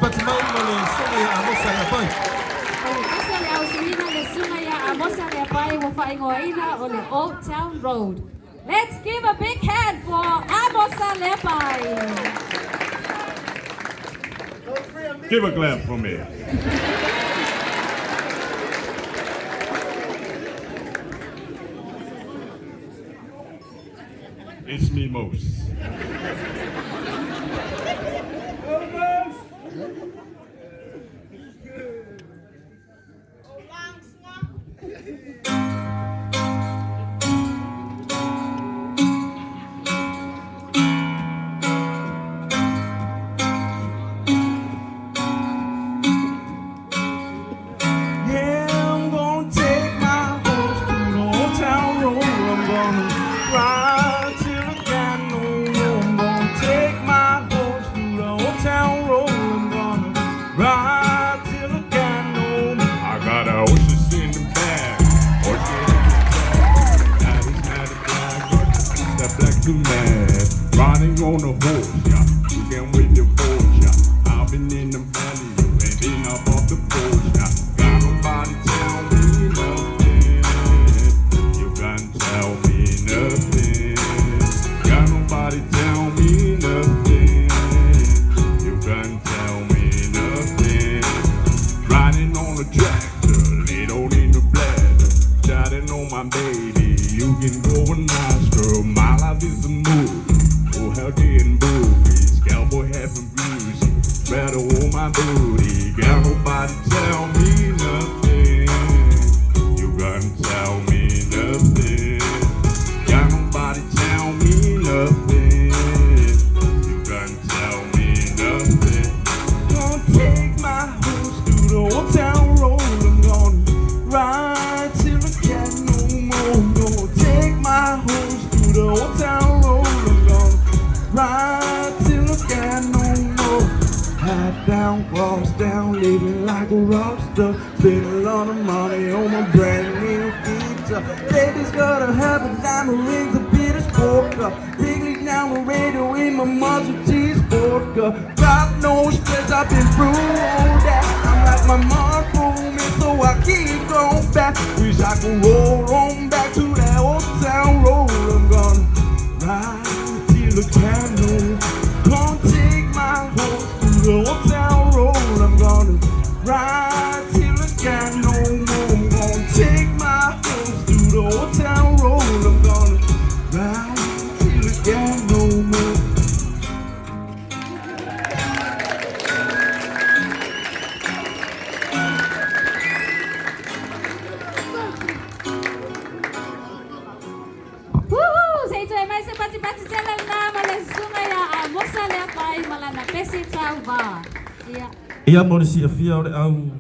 Batimau mole sungaya amosa ya pai. Kasi ang suwina le sungaya amosa le pai wa faingoina o le Old Town Road. Let's give a big hand for Amosa Lepai. Give a clap for me. It's me, Mose. Too mad, riding on a horse, yeah. You can wait the force, yeah. I've been in the valley, and been up off the porch, yeah. Got nobody tell me nothing. You can't tell me nothing. Got nobody tell me nothing. You can't tell me nothing. Riding on a tractor, laid on in the bladder, shouting on my baby. You can go and ask girl, my life is a movie. Oh, healthy and boobies, cowboy having music, better hold my booty. Got nobody tell me nothing. You can't tell me nothing. Got nobody tell me nothing. You can't tell me nothing. Gonna take my horse through the Old Town Road. I'm gonna ride till I can't no more. Gonna take my horse through the Old Town Road. I'm gonna ride till I can't no more. Hat down, cross down, living like a rock star. Spend a lot of money on my brand new guitar. Baby's gotta have a diamond rings, a bit of sport car. Big league now the radio in my Mazda T sport car. Got no stress, I've been through all that. I'm like my mom told me, so I keep going back. Wish I could roll on back to that Old Town Road. I'm gonna ride till I can't no. Gonna take my horse through the Old Town Road. I'm gonna ride till I can't no more. I'm gonna take my horse through the Old Town Road. I'm gonna ride till I can't no more. Woohoo! Sa ito ay may sapati-pati sila na malasungaya Amosa Lepai malana pesi tauba. Ia mo si afia o le au